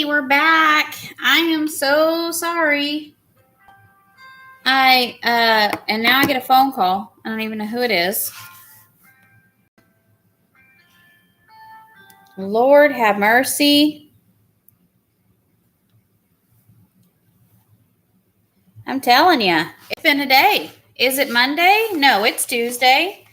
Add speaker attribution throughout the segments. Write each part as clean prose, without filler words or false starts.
Speaker 1: we're back. I am so sorry. And now I get a phone call. I don't even know who it is. Lord have mercy. I'm telling you, it's been a day. Is it Monday? No, it's Tuesday.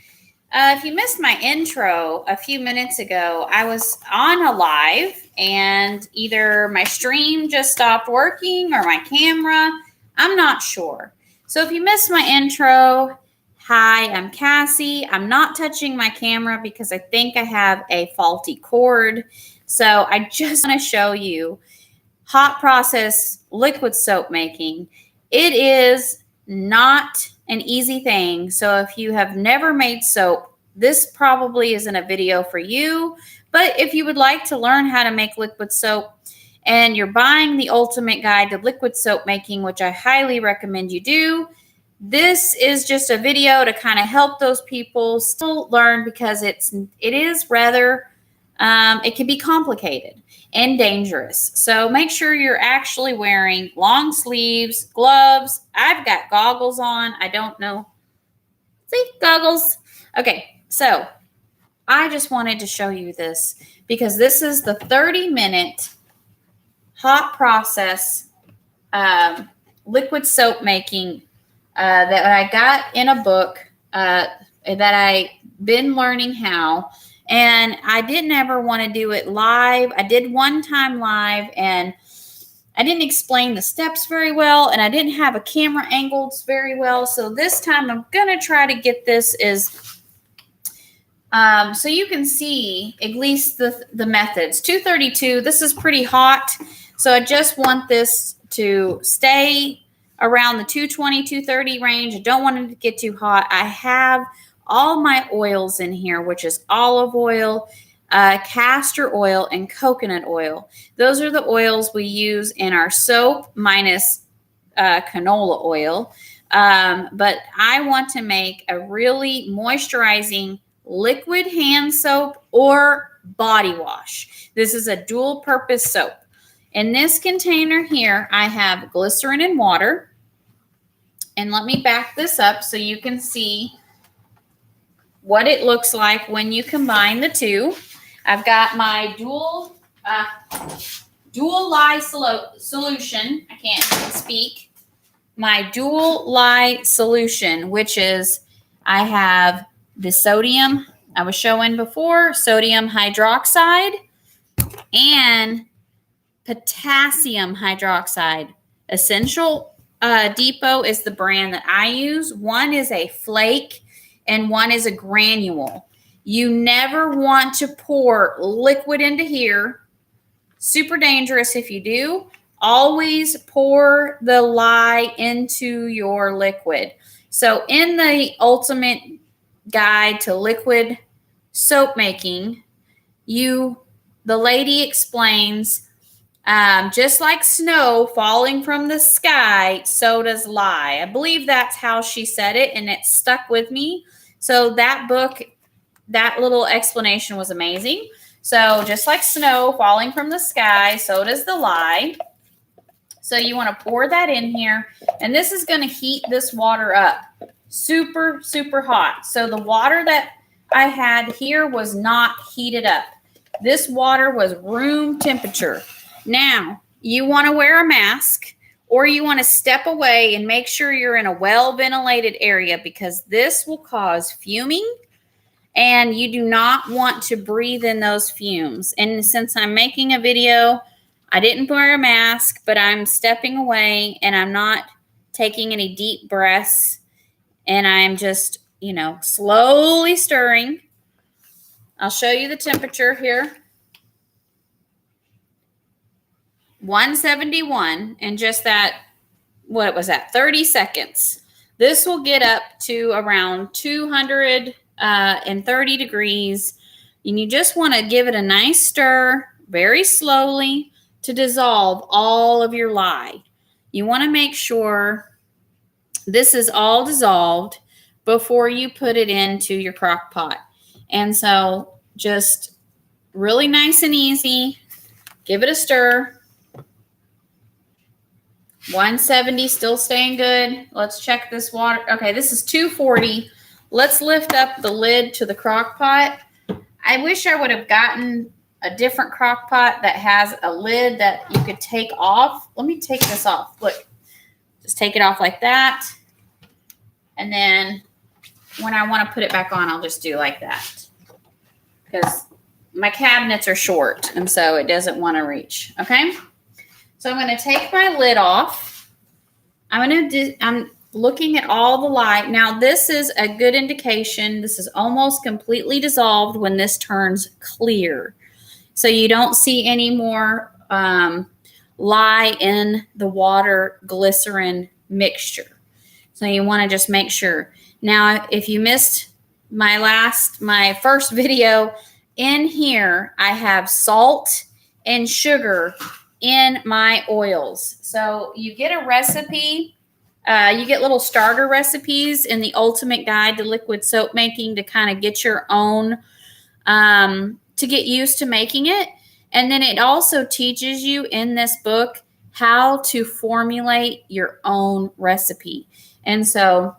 Speaker 1: If you missed my intro a few minutes ago, I was on a live and either my stream just stopped working or my camera. I'm not sure. So if you missed my intro, hi, I'm Cassie. I'm not touching my camera because I think I have a faulty cord. So I just want to show you hot process liquid soap making. It is not an easy thing. So if you have never made soap, this probably isn't a video for you. But if you would like to learn how to make liquid soap and you're buying the Ultimate Guide to Liquid Soap Making, which I highly recommend you do, this is just a video to kind of help those people still learn because it is rather, it can be complicated and dangerous. So make sure you're actually wearing long sleeves, gloves. I've got goggles on. I don't know. See, goggles. Okay, so I just wanted to show you this because this is the 30-minute hot process liquid soap making that I got in a book that I've been learning how. And I didn't ever want to do it live. I did one time live and I didn't explain the steps very well and I didn't have a camera angled very well. So this time I'm going to try to get this so you can see at least the methods. 232, this is pretty hot. So I just want this to stay around the 220, 230 range. I don't want it to get too hot. I have all my oils in here, which is olive oil, castor oil, and coconut oil. Those are the oils we use in our soap minus canola oil. But I want to make a really moisturizing liquid hand soap or body wash. This is a dual purpose soap. In this container here, I have glycerin and water. And let me back this up so you can see what it looks like when you combine the two. I've got my dual lye solution. I can't even speak. My dual lye solution, which is I have the sodium I was showing before, sodium hydroxide, and potassium hydroxide. Essential Depot is the brand that I use. One is a flake and one is a granule. You never want to pour liquid into here. Super dangerous if you do. Always pour the lye into your liquid. So in the Ultimate Guide to Liquid Soap Making, the lady explains, just like snow falling from the sky, so does lye. I believe that's how she said it, and it stuck with me. So that book, that little explanation was amazing. So just like snow falling from the sky, so does the lye. So you want to pour that in here, and this is going to heat this water up. Super, super hot. So the water that I had here was not heated up. This water was room temperature. Now, you want to wear a mask or you want to step away and make sure you're in a well-ventilated area because this will cause fuming and you do not want to breathe in those fumes. And since I'm making a video, I didn't wear a mask, but I'm stepping away and I'm not taking any deep breaths and I'm just, slowly stirring. I'll show you the temperature here. 171 and just that, what was that, 30 seconds. This will get up to around 230 degrees. And you just want to give it a nice stir very slowly to dissolve all of your lye. You want to make sure this is all dissolved before you put it into your crock pot. And so just really nice and easy. Give it a stir. 170 still staying good. Let's check this water. Okay, this is 240. Let's lift up the lid to the crock pot. I wish I would have gotten a different crock pot that has a lid that you could take off. Let me take this off. Look, just take it off like that. And then when I want to put it back on, I'll just do like that. Because my cabinets are short, and so it doesn't want to reach. Okay? So I'm going to take my lid off. I'm looking at all the light. Now, this is a good indication. This is almost completely dissolved when this turns clear. So you don't see any more lye in the water glycerin mixture. So you want to just make sure. Now, if you missed my first video, in here, I have salt and sugar in my oils. So you get a recipe, you get little starter recipes in the Ultimate Guide to Liquid Soap Making to kind of get your own, to get used to making it. And then it also teaches you in this book how to formulate your own recipe. And so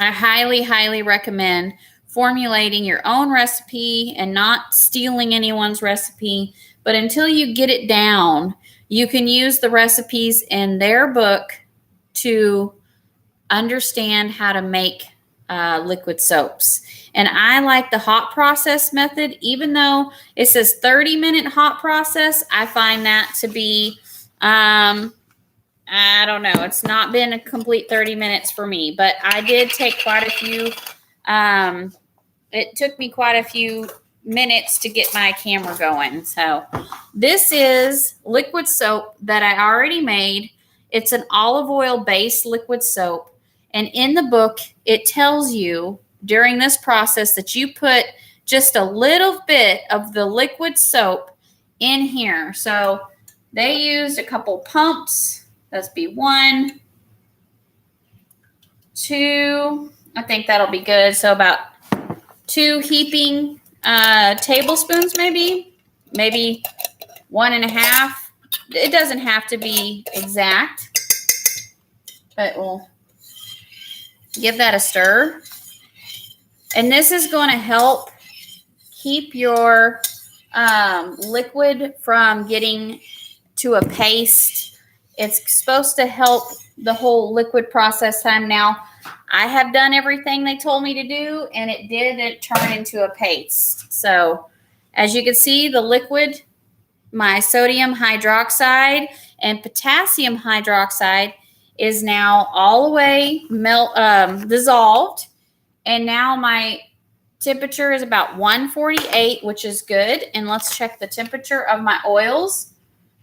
Speaker 1: I highly, highly recommend formulating your own recipe and not stealing anyone's recipe. But until you get it down, you can use the recipes in their book to understand how to make liquid soaps. And I like the hot process method. Even though it says 30-minute hot process, I find that to be, I don't know. It's not been a complete 30 minutes for me, but I did take quite a few. It took me quite a few minutes to get my camera going. So this is liquid soap that I already made. It's an olive oil based liquid soap. And in the book, it tells you during this process that you put just a little bit of the liquid soap in here. So they used a couple pumps. Let's be 1, 2. I think that'll be good. So about 2 heaping tablespoons, maybe 1.5. It doesn't have to be exact, but we'll give that a stir. And this is going to help keep your liquid from getting to a paste. It's supposed to help the whole liquid process time. Now, I have done everything they told me to do, and it didn't turn into a paste. So, as you can see, the liquid, my sodium hydroxide and potassium hydroxide is now all the way dissolved. And now my temperature is about 148, which is good. And let's check the temperature of my oils.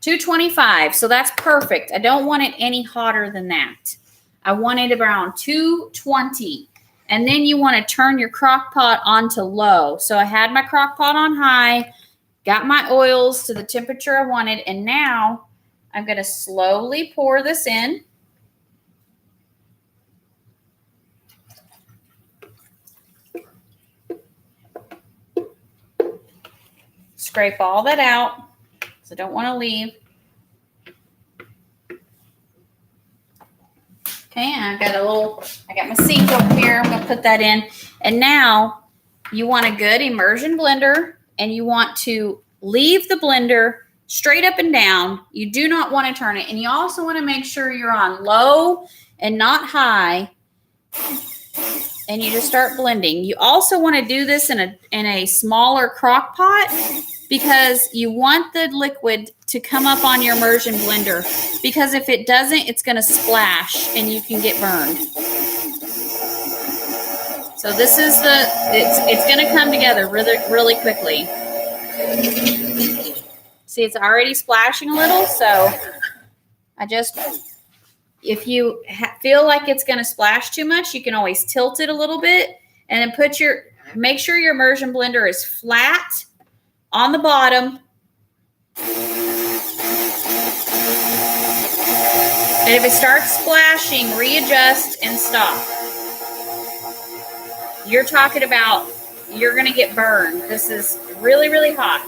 Speaker 1: 225. So that's perfect. I don't want it any hotter than that. I want it around 220. And then you want to turn your crock pot on to low. So I had my crock pot on high, got my oils to the temperature I wanted, and now I'm going to slowly pour this in. Scrape all that out, so I don't want to leave. Okay, I got my sink over here. I'm going to put that in. And now you want a good immersion blender, and you want to leave the blender straight up and down. You do not want to turn it. And you also want to make sure you're on low and not high. And you just start blending. You also want to do this in a smaller crock pot because you want the liquid to come up on your immersion blender, because if it doesn't, it's going to splash and you can get burned. So this is it's going to come together really, really quickly. See, it's already splashing a little. So if you feel like it's going to splash too much, you can always tilt it a little bit and then make sure your immersion blender is flat on the bottom. And if it starts splashing, readjust and stop. You're talking about you're going to get burned. This is really, really hot.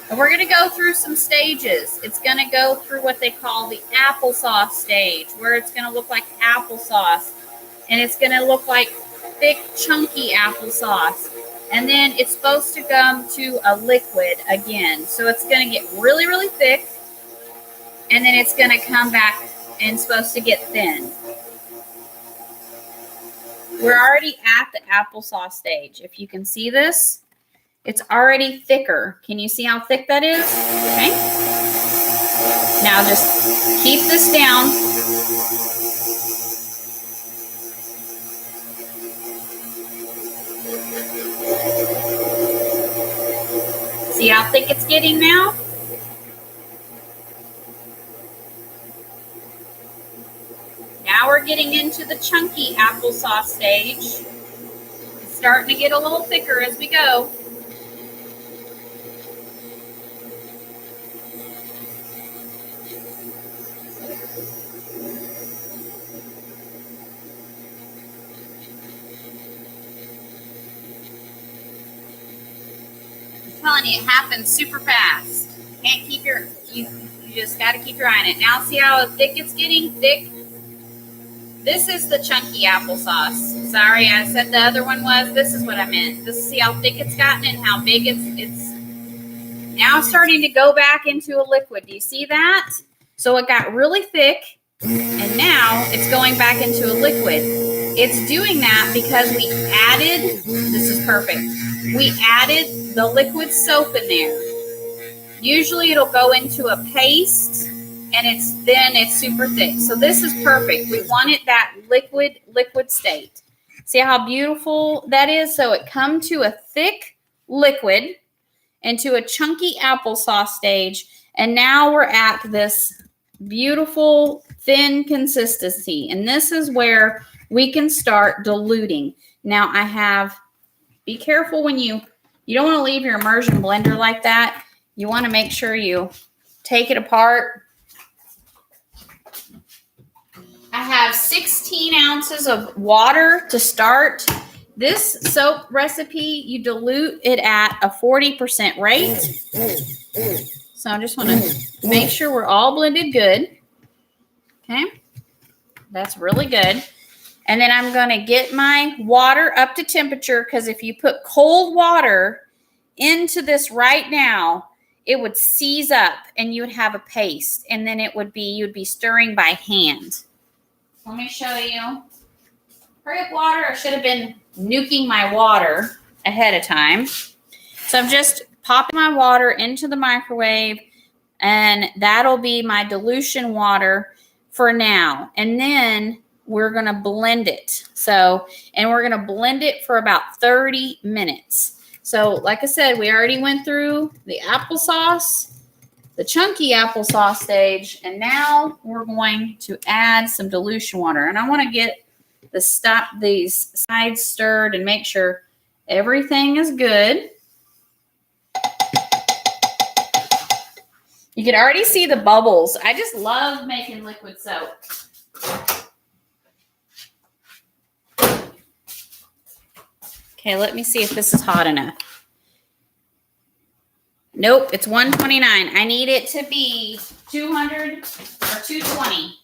Speaker 1: And we're going to go through some stages. It's going to go through what they call the applesauce stage, where it's going to look like applesauce. And it's going to look like thick, chunky applesauce. And then it's supposed to come to a liquid again. So it's going to get really, really thick. And then it's going to come back and supposed to get thin. We're already at the applesauce stage. If you can see this, it's already thicker. Can you see how thick that is? Okay. Now just keep this down. See how thick it's getting now? Now we're getting into the chunky applesauce stage. It's starting to get a little thicker as we go. I'm telling you, it happens super fast. Can't keep you just got to keep your eye on it. Now see how thick it's getting? Thick. This is the chunky applesauce. Sorry, I said the other one was. This is what I meant. See how thick it's gotten and how big it's now starting to go back into a liquid. Do you see that? So it got really thick, and now it's going back into a liquid. It's doing that because we added, this is perfect, we added the liquid soap in there. Usually it'll go into a paste, and it's super thick. So this is perfect. We want it that liquid state. See how beautiful that is? So it come to a thick liquid into a chunky applesauce stage, and now we're at this beautiful thin consistency, and this is where we can start diluting. Now I have, be careful when you don't want to leave your immersion blender like that. You want to make sure you take it apart. I have 16 ounces of water to start. This soap recipe, you dilute it at a 40% rate. So I just want to make sure we're all blended good. Okay. That's really good. And then I'm going to get my water up to temperature, because if you put cold water into this right now, it would seize up and you would have a paste. And then you'd be stirring by hand. Let me show you. Hurry up, water. I should have been nuking my water ahead of time. So I'm just popping my water into the microwave, and that'll be my dilution water for now. And then we're going to blend it. And we're going to blend it for about 30 minutes. So like I said, we already went through the applesauce, the chunky applesauce stage, and now we're going to add some dilution water. And I want to get these sides stirred and make sure everything is good. You can already see the bubbles. I just love making liquid soap. Okay, let me see if this is hot enough. Nope, it's 129. I need it to be 200 or 220.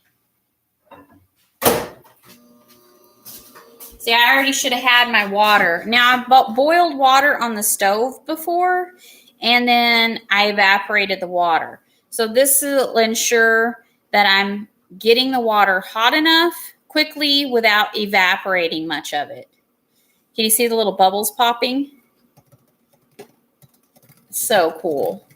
Speaker 1: See, I already should have had my water. Now, I've boiled water on the stove before, and then I evaporated the water. So this will ensure that I'm getting the water hot enough quickly without evaporating much of it. Can you see the little bubbles popping? So cool.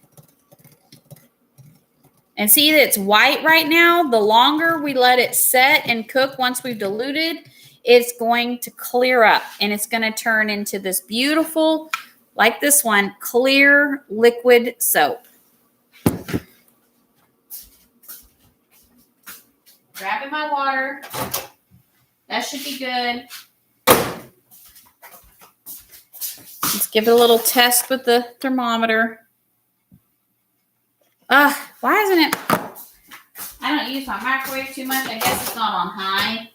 Speaker 1: And see that it's white right now. The longer we let it set and cook once we've diluted, it's going to clear up, and it's going to turn into this beautiful, like this one, clear liquid soap. Grabbing my water. That should be good. Let's give it a little test with the thermometer. Why isn't it? I don't use my microwave too much. I guess it's not on high.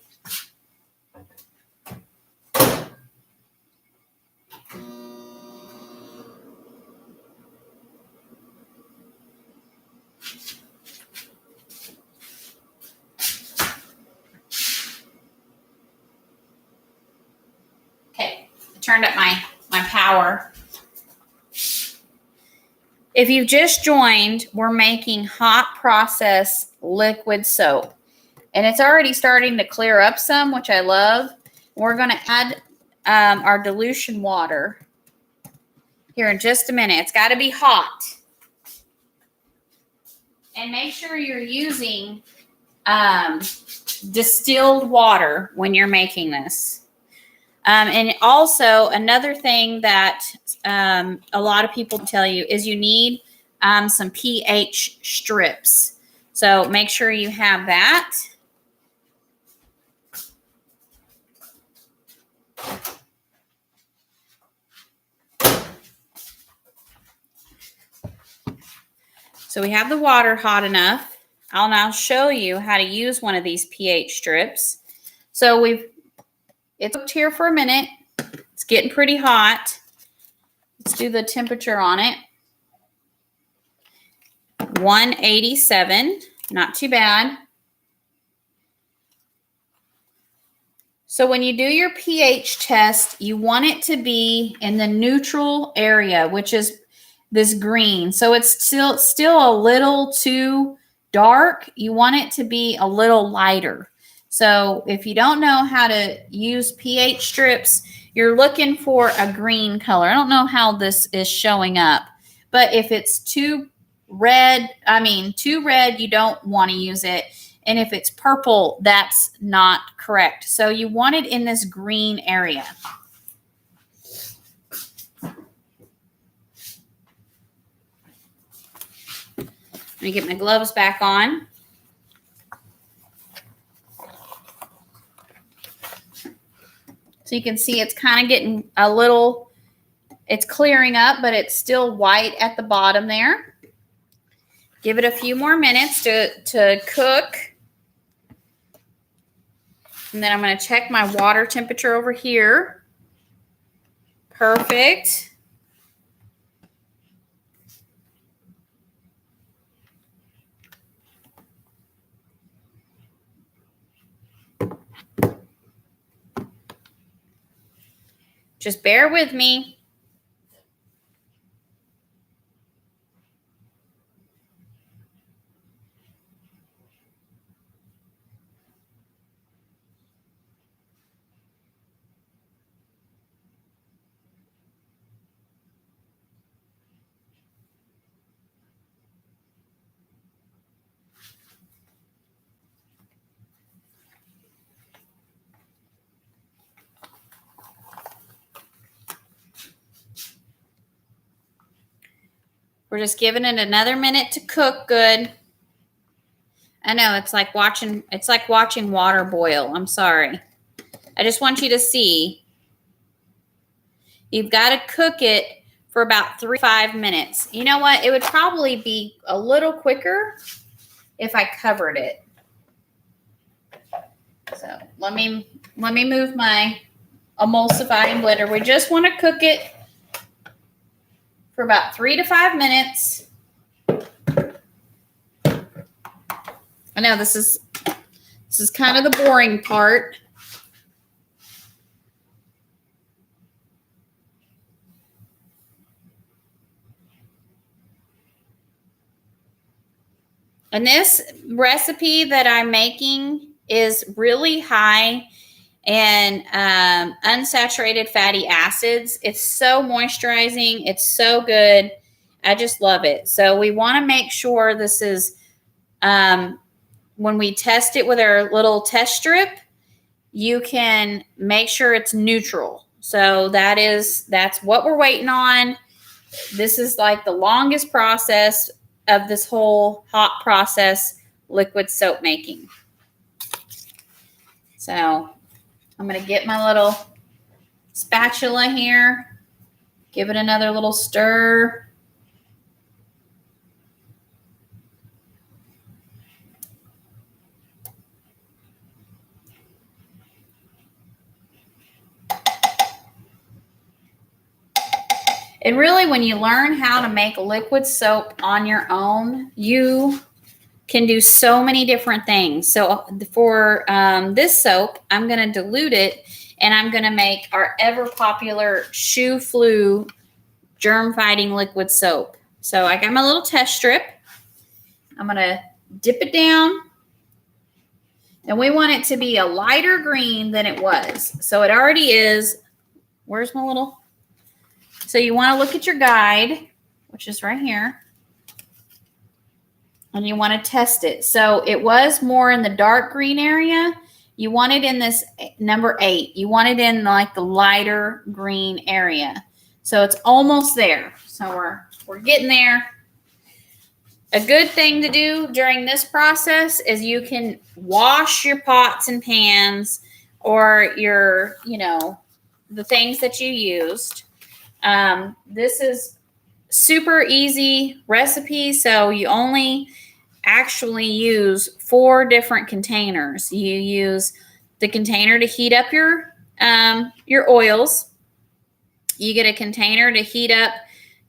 Speaker 1: turned up my power. If you've just joined, we're making hot process liquid soap. And it's already starting to clear up some, which I love. We're going to add our dilution water here in just a minute. It's got to be hot. And make sure you're using distilled water when you're making this. And also another thing that a lot of people tell you is you need some pH strips. So make sure you have that. So we have the water hot enough. I'll now show you how to use one of these pH strips. So it's cooked here for a minute. It's getting pretty hot. Let's do the temperature on it. 187, not too bad. So when you do your pH test, you want it to be in the neutral area, which is this green. So it's still a little too dark. You want it to be a little lighter. So if you don't know how to use pH strips, you're looking for a green color. I don't know how this is showing up, but if it's too red, you don't want to use it. And if it's purple, that's not correct. So you want it in this green area. Let me get my gloves back on. So you can see it's kind of getting it's clearing up, but it's still white at the bottom there. Give it a few more minutes to cook. And then I'm going to check my water temperature over here. Perfect. Just bear with me. We're just giving it another minute to cook good. I know it's like watching water boil. I'm sorry. I just want you to see. You've got to cook it for about 3 to 5 minutes. You know what? It would probably be a little quicker if I covered it. So let me move my emulsifying blender. We just want to cook it for about 3 to 5 minutes. I know this is kind of the boring part. And this recipe that I'm making is really high in unsaturated fatty acids. It's so moisturizing. It's so good. I just love it. So we want to make sure this is, when we test it with our little test strip, you can make sure it's neutral. So that's what we're waiting on. This is like the longest process of this whole hot process liquid soap making. So I'm going to get my little spatula here, give it another little stir. And really, when you learn how to make liquid soap on your own, you can do so many different things. So for this soap, I'm going to dilute it and I'm going to make our ever popular Shoo Flu germ fighting liquid soap. So I got my little test strip. I'm going to dip it down. And we want it to be a lighter green than it was. So it already is. Where's my little? So you want to look at your guide, which is right here. And you want to test it. So it was more in the dark green area. You want it in this number 8. You want it in like the lighter green area. So it's almost there. So we're getting there. A good thing to do during this process is you can wash your pots and pans or your, the things that you used. This is super easy recipe. So you only actually use 4 different containers. You use the container to heat up your oils. You get a container to heat up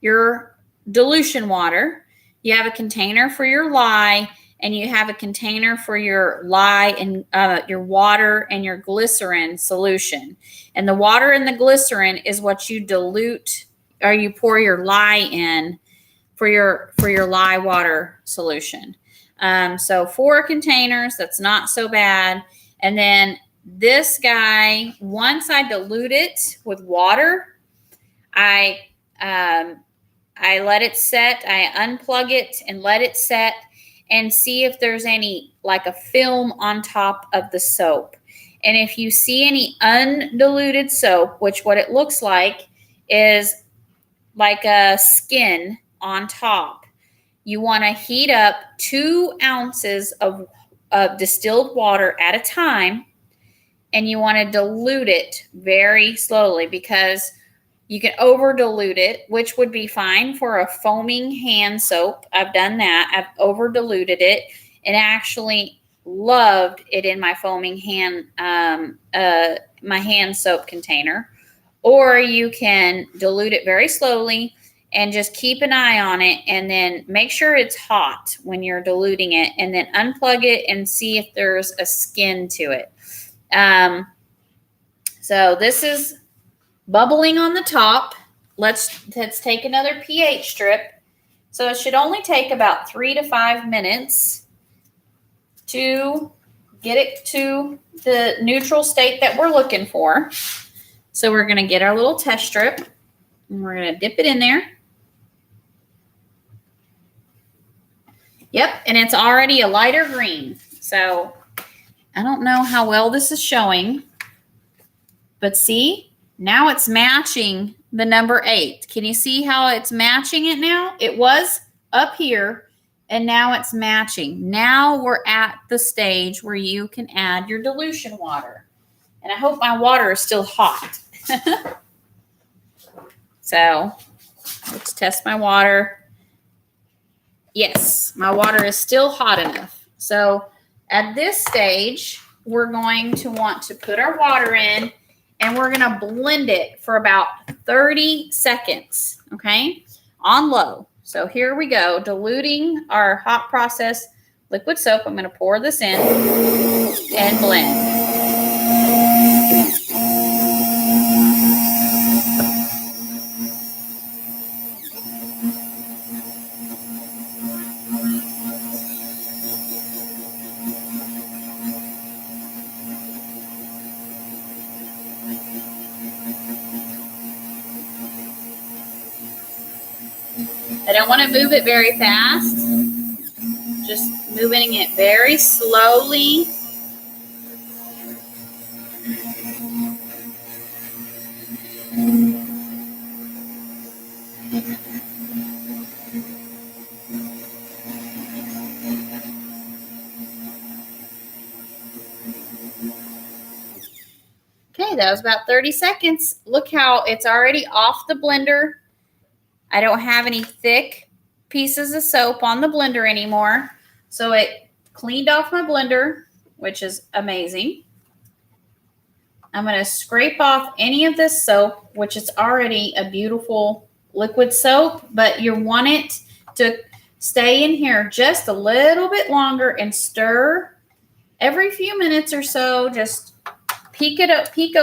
Speaker 1: your dilution water. You have a container for your lye, and you have a container for your lye and your water and your glycerin solution. And the water and the glycerin is what you dilute, or you pour your lye in for your lye water solution. So 4 containers, that's not so bad. And then this guy, once I dilute it with water, I let it set. I unplug it and let it set and see if there's any, like a film on top of the soap. And if you see any undiluted soap, which what it looks like is like a skin on top, you want to heat up 2 ounces of distilled water at a time, and you want to dilute it very slowly, because you can over dilute it, which would be fine for a foaming hand soap. I've done that. I've over diluted it and actually loved it in my foaming hand, my hand soap container. Or you can dilute it very slowly and just keep an eye on it, and then make sure it's hot when you're diluting it, and then unplug it and see if there's a skin to it. So this is bubbling on the top. Let's take another pH strip. So it should only take about 3 to 5 minutes to get it to the neutral state that we're looking for. So we're going to get our little test strip and we're going to dip it in there. Yep, and it's already a lighter green. So I don't know how well this is showing, but see? Now it's matching the number 8. Can you see how it's matching it now? It was up here, and now it's matching. Now we're at the stage where you can add your dilution water. And I hope my water is still hot. So let's test my water. Yes, my water is still hot enough. So at this stage, we're going to want to put our water in, and we're going to blend it for about 30 seconds, okay, on low. So here we go, diluting our hot process liquid soap. I'm going to pour this in and blend. I don't want to move it very fast, just moving it very slowly. Okay, that was about 30 seconds. Look how it's already off the blender. I don't have any thick pieces of soap on the blender anymore. So it cleaned off my blender, which is amazing. I'm going to scrape off any of this soap, which is already a beautiful liquid soap, but you want it to stay in here just a little bit longer and stir every few minutes or so. Just peek it up, peek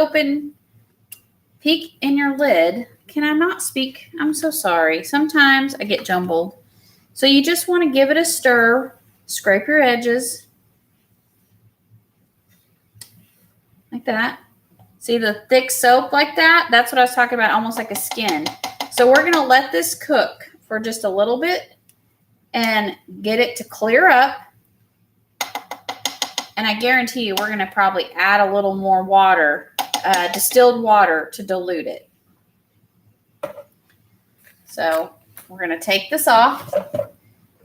Speaker 1: in your lid. Can I not speak? I'm so sorry. Sometimes I get jumbled. So you just want to give it a stir, scrape your edges. Like that. See the thick soap like that? That's what I was talking about, almost like a skin. So we're going to let this cook for just a little bit and get it to clear up. And I guarantee you we're going to probably add a little more water, distilled water, to dilute it. So we're going to take this off,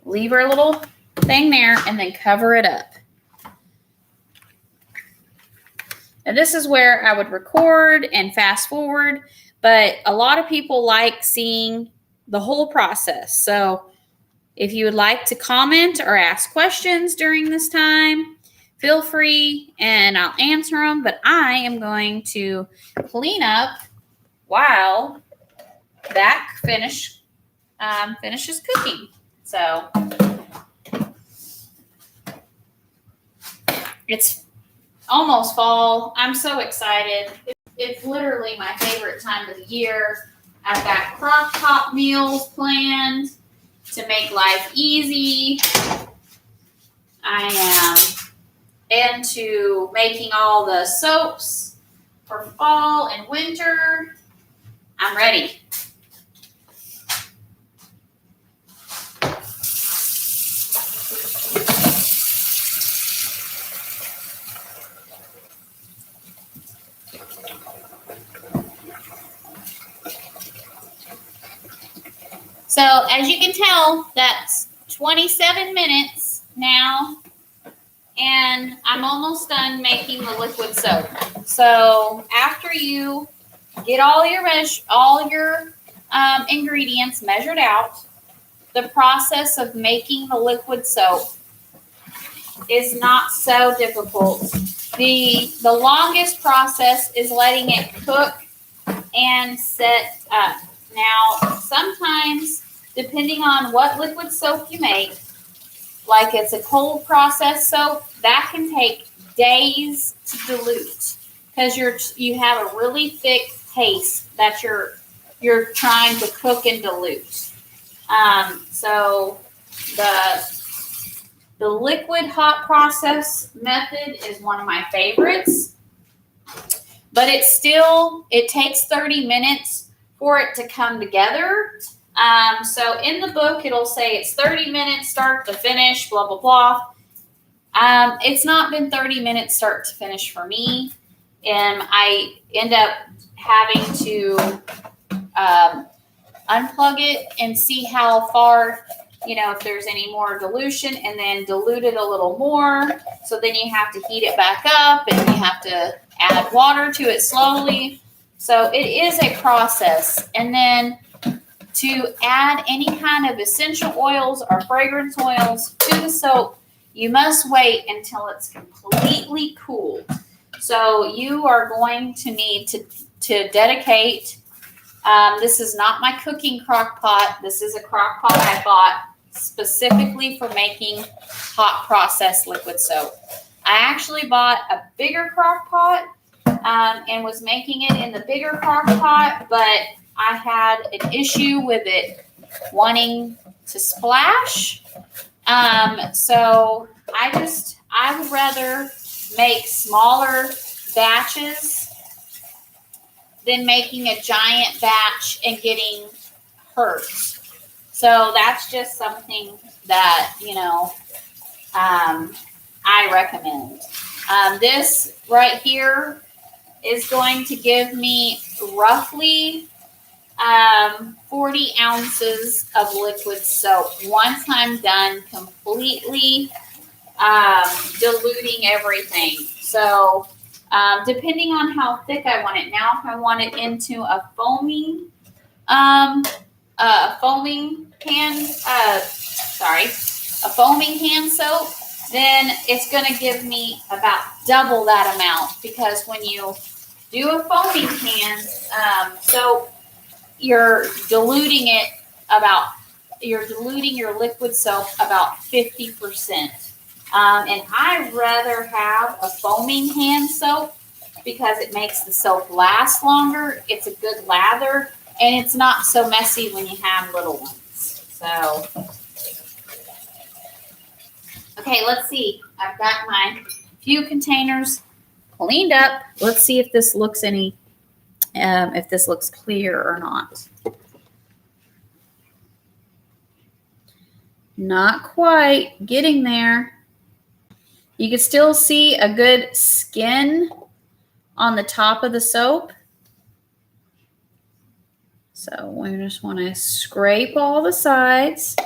Speaker 1: leave our little thing there, and then cover it up. And this is where I would record and fast forward, but a lot of people like seeing the whole process. So if you would like to comment or ask questions during this time, feel free and I'll answer them, but I am going to clean up while that finishes cooking. So it's almost fall. I'm so excited. It's literally my favorite time of the year. I've got crock pot meals planned to make life easy. I am into making all the soaps for fall and winter. I'm ready. So as you can tell, that's 27 minutes now, and I'm almost done making the liquid soap. So after you get all your ingredients measured out, the process of making the liquid soap is not so difficult. The longest process is letting it cook and set up. Now, sometimes, depending on what liquid soap you make, like it's a cold process soap, that can take days to dilute because you have a really thick paste that you're trying to cook and dilute. So the liquid hot process method is one of my favorites, but it takes 30 minutes for it to come together. So in the book, it'll say it's 30 minutes start to finish, blah, blah, blah. It's not been 30 minutes start to finish for me. And I end up having to unplug it and see how far, if there's any more dilution, and then dilute it a little more. So then you have to heat it back up and you have to add water to it slowly. So it is a process. And then to add any kind of essential oils or fragrance oils to the soap, you must wait until it's completely cool. So you are going to need to dedicate. This is not my cooking crock pot. This is a crock pot I bought specifically for making hot process liquid soap. I actually bought a bigger crock pot and was making it in the bigger crock pot, but I had an issue with it wanting to splash. So I would rather make smaller batches than making a giant batch and getting hurt. So that's just something that, I recommend. This right here is going to give me roughly 40 ounces of liquid soap once I'm done completely diluting everything. So depending on how thick I want it. Now, if I want it into a foaming hand soap, then it's going to give me about double that amount, because when you do a foaming hand soap, you're diluting your liquid soap about 50%. And I'd rather have a foaming hand soap because it makes the soap last longer. It's a good lather, and it's not so messy when you have little ones. So, okay, let's see. I've got my few containers cleaned up. Let's see if this looks if this looks clear or not. Not quite. Getting there. You can still see a good skin on the top of the soap. So we just want to scrape all the sides.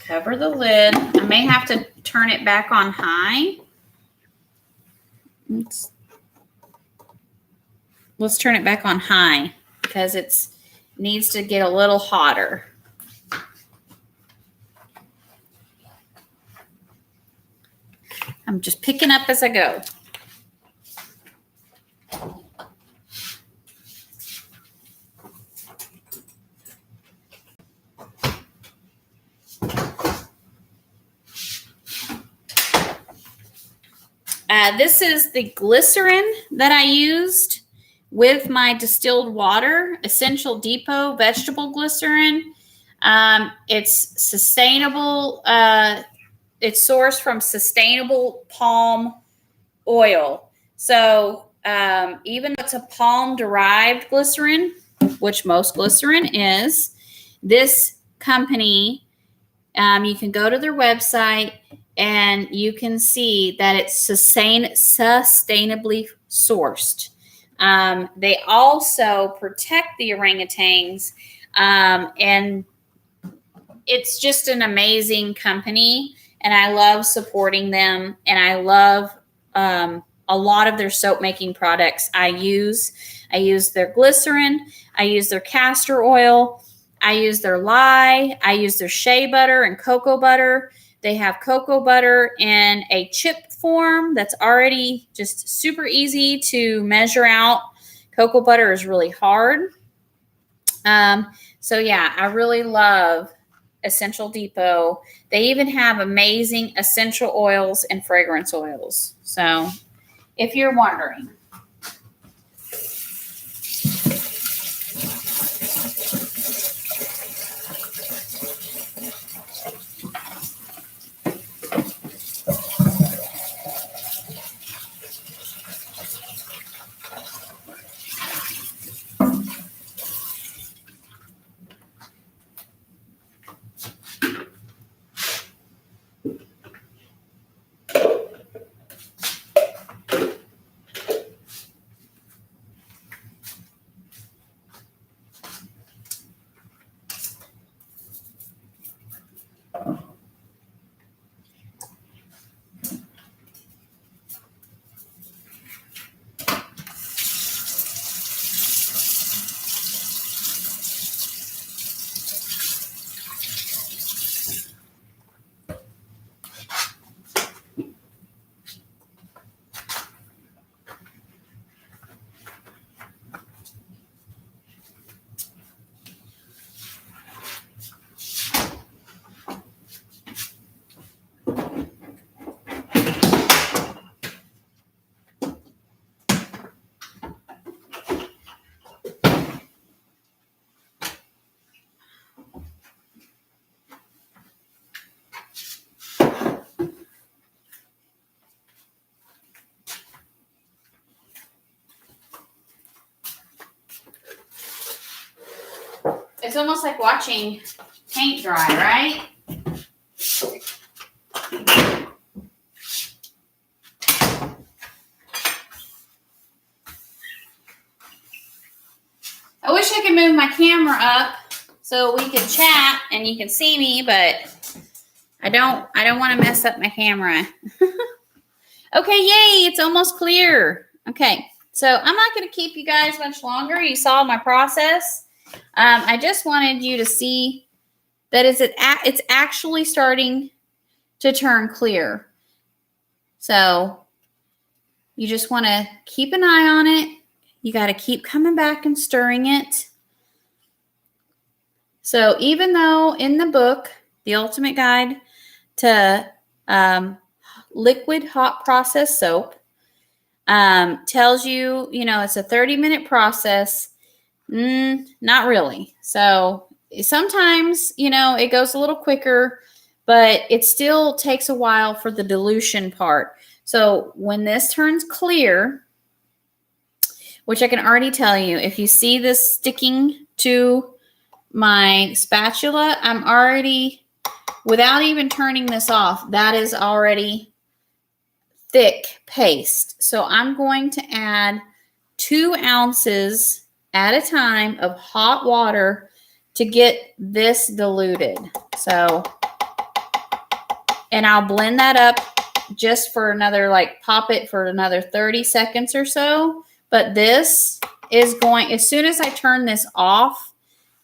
Speaker 1: Cover the lid. I may have to turn it back on high. Let's turn it back on high because it needs to get a little hotter. I'm just picking up as I go. This is the glycerin that I used with my distilled water, Essential Depot vegetable glycerin. It's sustainable. It's sourced from sustainable palm oil. So even though it's a palm-derived glycerin, which most glycerin is, this company, you can go to their website and you can see that it's sustainably sourced. They also protect the orangutans, and it's just an amazing company, and I love supporting them, and I love a lot of their soap making products. I use their glycerin, I use their castor oil, I use their lye, I use their shea butter and cocoa butter. They have cocoa butter in a chip form that's already just super easy to measure out. Cocoa butter is really hard. So yeah, I really love Essential Depot. They even have amazing essential oils and fragrance oils. So if you're wondering. It's almost like watching paint dry, right? I wish I could move my camera up so we could chat and you can see me, but I don't want to mess up my camera. Okay, yay, it's almost clear. Okay, so I'm not going to keep you guys much longer. You saw my process. I just wanted you to see that it's actually starting to turn clear. So you just want to keep an eye on it. You got to keep coming back and stirring it. So even though in the book, The Ultimate Guide to Liquid Hot Process Soap, tells you, it's a 30-minute process. Not really. So sometimes, it goes a little quicker, but it still takes a while for the dilution part. So when this turns clear, which I can already tell you, if you see this sticking to my spatula, I'm already, without even turning this off, that is already thick paste. So I'm going to add 2 ounces at a time of hot water to get this diluted. So, and I'll blend that up just for another, pop it for another 30 seconds or so. But this is going, as soon as I turn this off,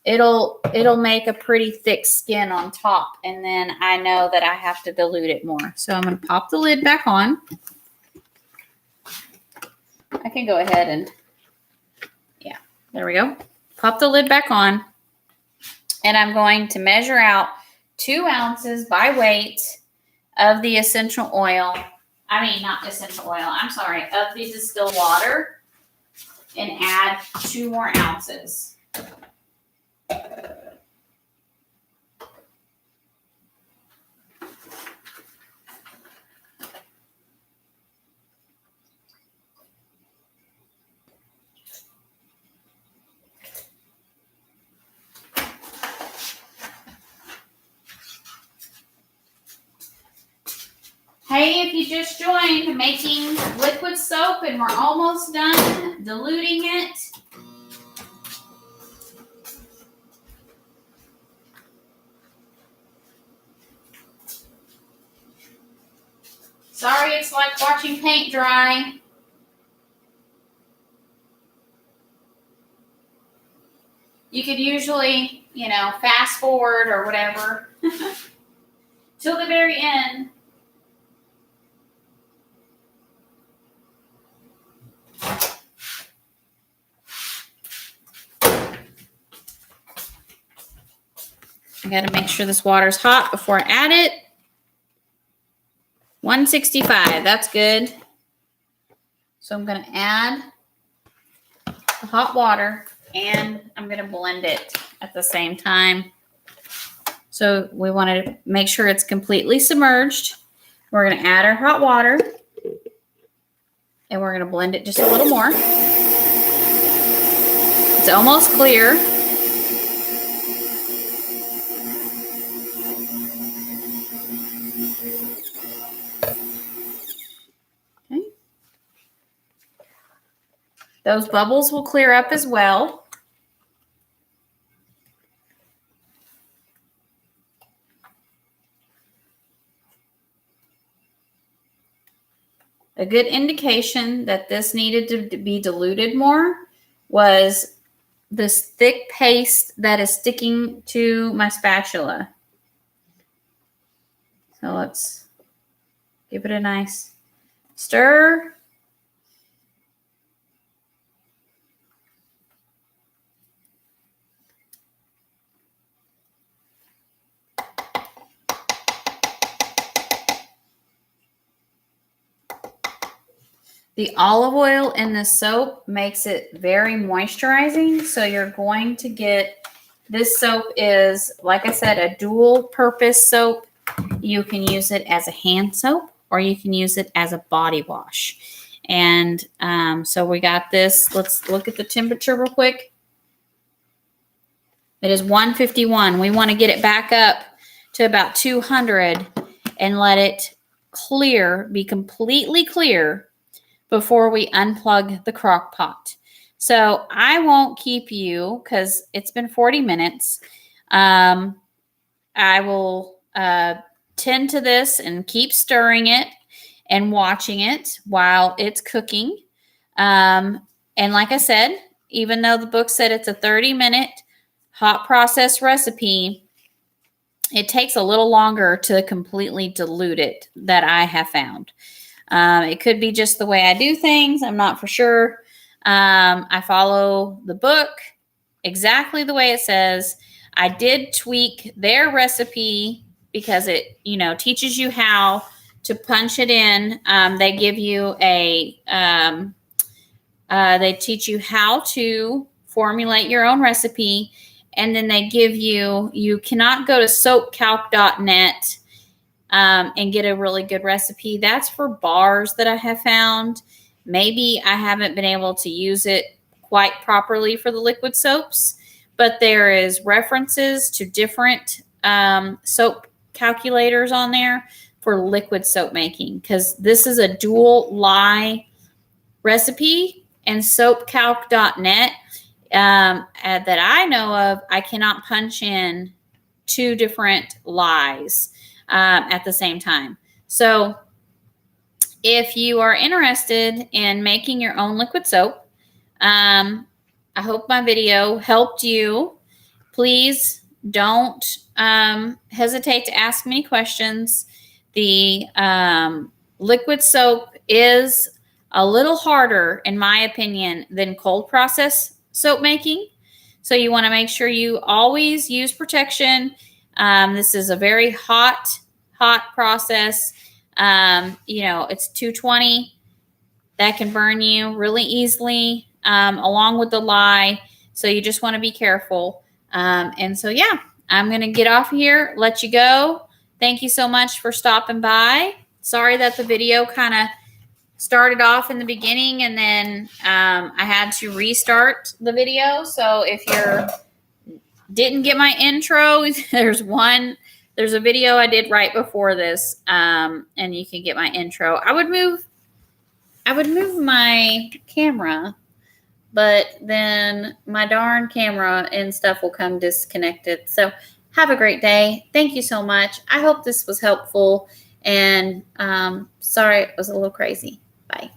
Speaker 1: it'll make a pretty thick skin on top. And then I know that I have to dilute it more. So I'm going to pop the lid back on. I can go ahead and, yeah, there we go. Pop the lid back on. And I'm going to measure out 2 ounces by weight of the essential oil. I mean, not essential oil. I'm sorry, of the distilled water. And add 2 more ounces. Hey, if you just joined, making liquid soap and we're almost done diluting it. Sorry, it's like watching paint dry. You could usually, fast forward or whatever till the very end. I got to make sure this water's hot before I add it. 165, that's good. So I'm going to add the hot water and I'm going to blend it at the same time. So we want to make sure it's completely submerged. We're going to add our hot water and we're going to blend it just a little more. It's almost clear. Okay. Those bubbles will clear up as well. A good indication that this needed to be diluted more was this thick paste that is sticking to my spatula. So let's give it a nice stir. The olive oil in the soap makes it very moisturizing. So you're going to get, this soap is, like I said, a dual purpose soap. You can use it as a hand soap or you can use it as a body wash. And so we got this. Let's look at the temperature real quick. It is 151. We want to get it back up to about 200 and let it clear, be completely clear before we unplug the crock pot. So I won't keep you because it's been 40 minutes. I will tend to this and keep stirring it and watching it while it's cooking. And like I said, even though the book said it's a 30-minute hot process recipe, it takes a little longer to completely dilute it that I have found. It could be just the way I do things. I'm not for sure. I follow the book exactly the way it says. I did tweak their recipe because it, teaches you how to punch it in. They give you they teach you how to formulate your own recipe. And then they give you cannot go to soapcalc.net and get a really good recipe. That's for bars that I have found. Maybe I haven't been able to use it quite properly for the liquid soaps, but there is references to different soap calculators on there for liquid soap making, because this is a dual lye recipe, and soapcalc.net that I know of, I cannot punch in two different lies at the same time. So if you are interested in making your own liquid soap, I hope my video helped you. Please don't hesitate to ask me questions. The liquid soap is a little harder, in my opinion, than cold process soap making. So you want to make sure you always use protection. This is a very hot process. It's 220. That can burn you really easily, along with the lye. So you just want to be careful. And so, yeah, I'm going to get off here, let you go. Thank you so much for stopping by. Sorry that the video kind of started off in the beginning and then I had to restart the video. So if you didn't get my intro, there's a video I did right before this, and you can get my intro. I would move my camera, but then my darn camera and stuff will come disconnected. So have a great day. Thank you so much. I hope this was helpful, and sorry it was a little crazy. Bye.